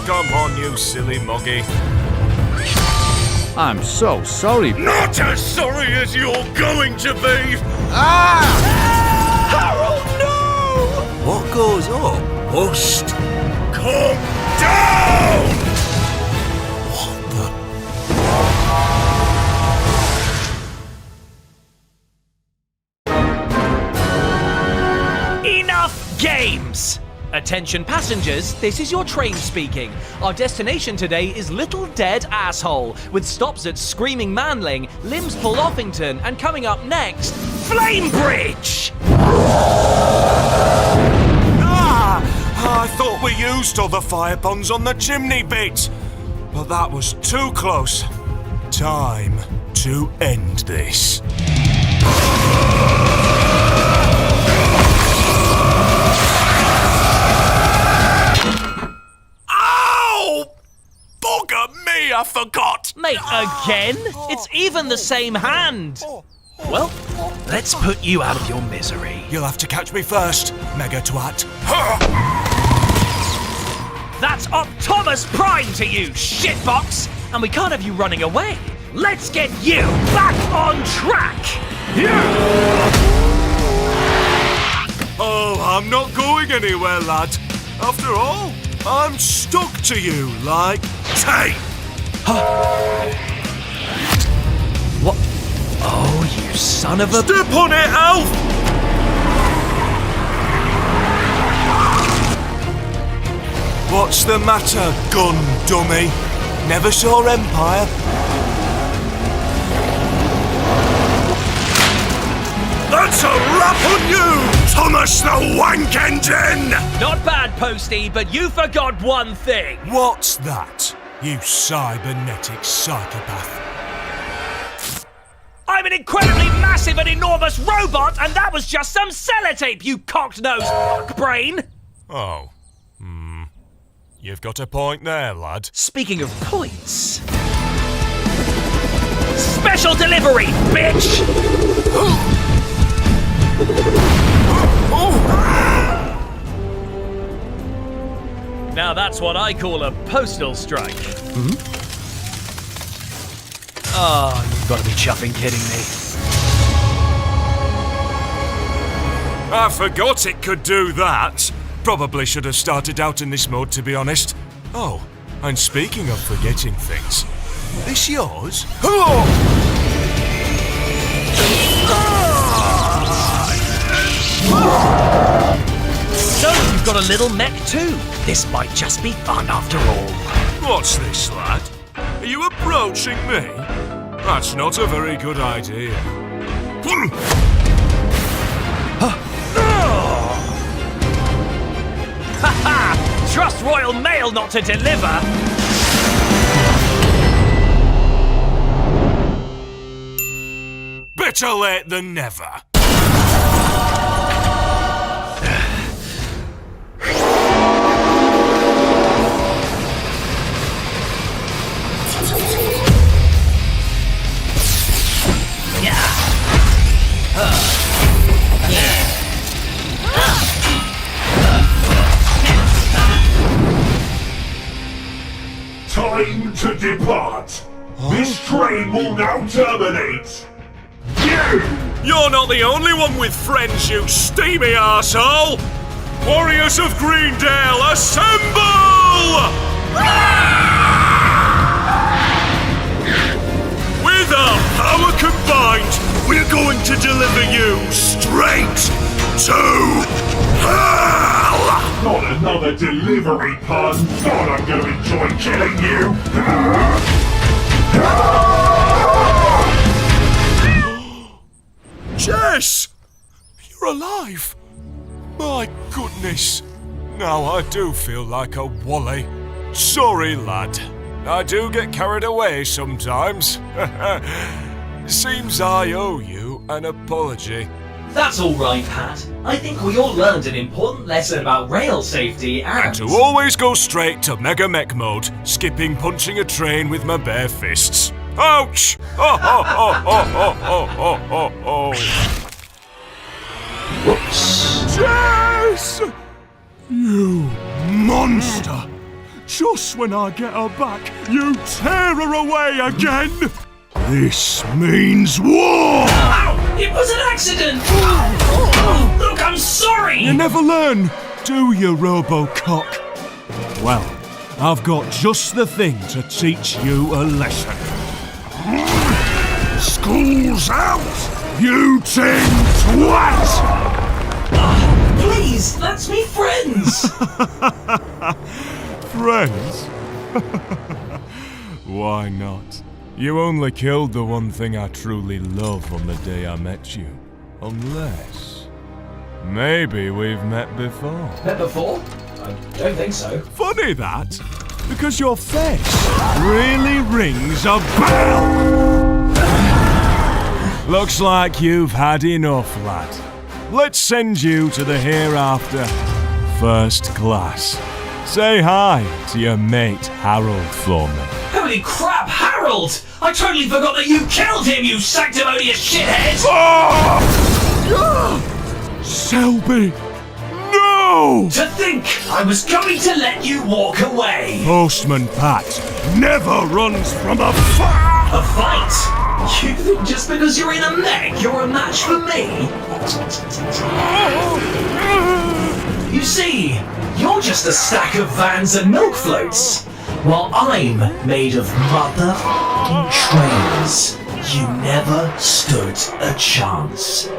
come on, you silly moggy. I'm so sorry. Not as sorry as you're going to be! Harold, no! What goes up must Come down! What the? Enough games! Attention passengers, this is your train speaking. Our destination today is Little Dead Asshole, with stops at Screaming Manling, Limspole Offington, and coming up next, Flamebridge! I thought we used all the fire ponds on the chimney bit, but that was too close. Time to end this. Ow! Bugger me, I forgot! Mate, again? It's even the same hand! Well, let's put you out of your misery. You'll have to catch me first, mega twat. That's Optimus Prime to you, shitbox! And we can't have you running away. Let's get you back on track! Oh, I'm not going anywhere, lad. After all, I'm stuck to you like tape. What? Oh, you son of a... Step on it, Alf! What's the matter, gun dummy? Never saw Empire? That's a wrap on you, Thomas the Wank Engine! Not bad, Posty, but you forgot one thing. What's that, you cybernetic psychopath? I'm an incredibly massive and enormous robot, and that was just some sellotape, you cocked-nosed fuckbrain! Oh. You've got a point there, lad. Speaking of points... Special delivery, bitch! Now that's what I call a postal strike. Oh, you've got to be chuffing kidding me. I forgot it could do that. Probably should have started out in this mode, to be honest. Oh, and speaking of forgetting things, this yours? So, you've got a little mech too. This might just be fun after all. What's this, lad? Are you approaching me? That's not a very good idea. Ha! Trust Royal Mail not to deliver! Better late than never. Time to depart. This train will now terminate. You're not the only one with friends, you steamy arsehole! Warriors of Greendale, assemble! With our power combined, we're going to deliver you straight to hell! Not another delivery pun. God, I'm going to enjoy killing you. Jess! You're alive! My goodness. Now I do feel like a wally. Sorry, lad. I do get carried away sometimes. Seems I owe you an apology. That's all right, Pat. I think we all learned an important lesson about rail safety and... To always go straight to Mega Mech mode, skipping punching a train with my bare fists. Ouch! Oh, oh, oh, oh, oh, oh, oh, oh. Whoops. Jess! You monster! just when I get her back, you tear her away again! This means war! Ow! It was an accident! Look, I'm sorry! You never learn, do you, Robocock? Well, I've got just the thing to teach you a lesson. School's out, you tin twat! Please, let's be friends! Friends? Why not? You only killed the one thing I truly love on the day I met you. Unless... maybe we've met before. Met before? I don't think so. Funny that, because your face really rings a bell! Looks like you've had enough, lad. Let's send you to the hereafter, first class. Say hi to your mate Harold for me. Holy crap, Harold! I totally forgot that you killed him, you sanctimonious shithead! Selby! No! To think I was going to let you walk away! Postman Pat never runs from a fight! A fight? You think just because you're in a mech, you're a match for me? You see, you're just a stack of vans and milk floats, while I'm made of mother trains. You never stood a chance.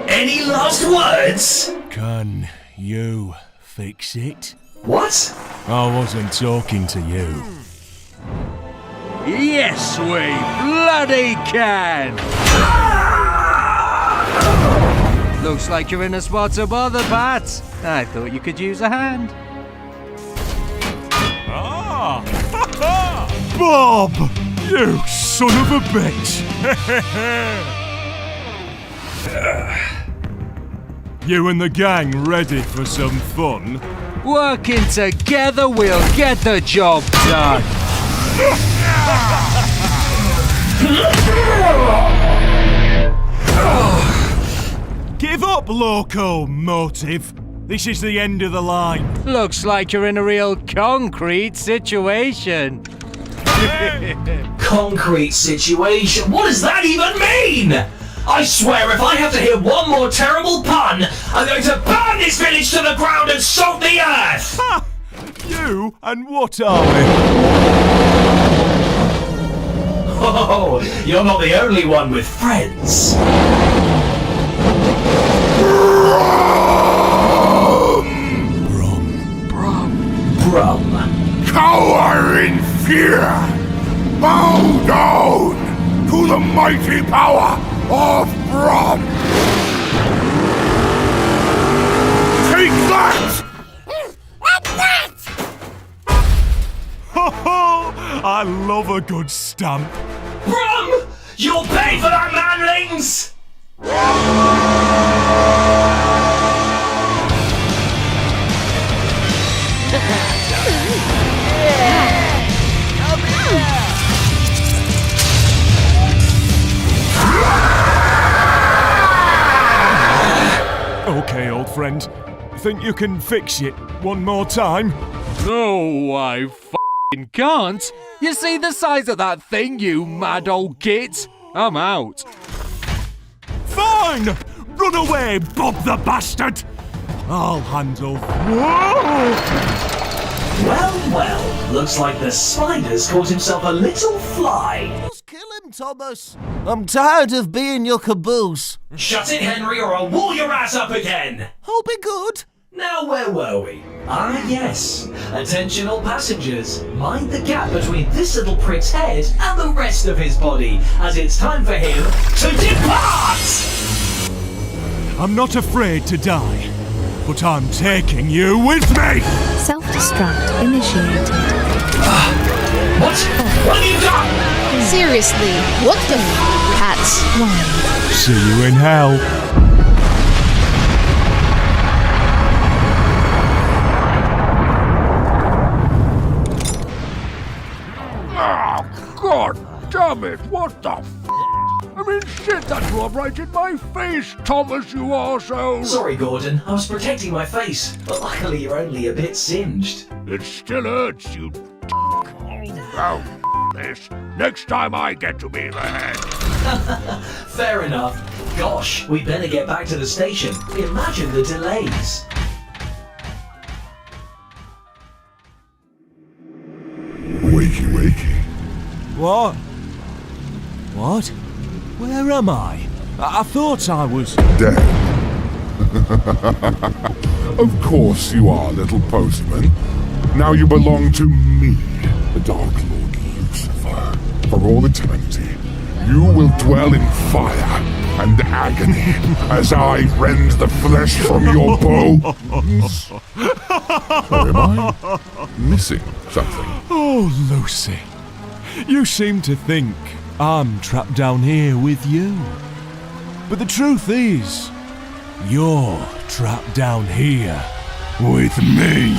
Any last words? Can you fix it? What? I wasn't talking to you. Yes, we bloody can! Looks like you're in a spot to bother, Pat. I thought you could use a hand. Ah! Bob! You son of a bitch! You and the gang ready for some fun? Working together, we'll get the job done. Give up, locomotive. This is the end of the line. Looks like you're in a real concrete situation. Concrete situation? What does that even mean? I swear if I have to hear one more terrible pun, I'm going to burn this village to the ground and salt the earth! Ha! You and what army? Oh, you're not the only one with friends. Brum. Cower in fear! Bow down to the mighty power of Brum! Take that! Ho ho! I love a good stamp. Brum! You'll pay for that, manlings! Okay, old friend. Think you can fix it one more time? No, I f***ing can't. You see the size of that thing, you mad old git? I'm out. Fine! Run away, Bob the bastard! I'll handle... Whoa! Well, looks like the spider's caught himself a little fly. Just kill him, Thomas. I'm tired of being your caboose. Shut it, Henry, or I'll wall your ass up again! I'll be good. Now, where were we? Ah, yes. Attention all passengers. Mind the gap between this little prick's head and the rest of his body, as it's time for him to depart! I'm not afraid to die, but I'm taking you with me! Self-destruct initiated. What? What have you done? Seriously, what the cats? 1. See you in hell. God damn it, what the f***? mean shit that you are right in my face, Thomas, you arsehole! Sorry, Gordon. I was protecting my face, but luckily you're only a bit singed. It still hurts, you Oh, this. Next time I get to be the head. Fair enough. Gosh, we better get back to the station. Imagine the delays. Wakey, wakey. What? What? Where am I? I thought I was... Dead. Of course you are, little postman. Now you belong to me, the Dark Lord Lucifer. For all eternity, you will dwell in fire and agony as I rend the flesh from your bones. Or am I missing something? Oh, Lucy. You seem to think I'm trapped down here with you. But the truth is, you're trapped down here with me.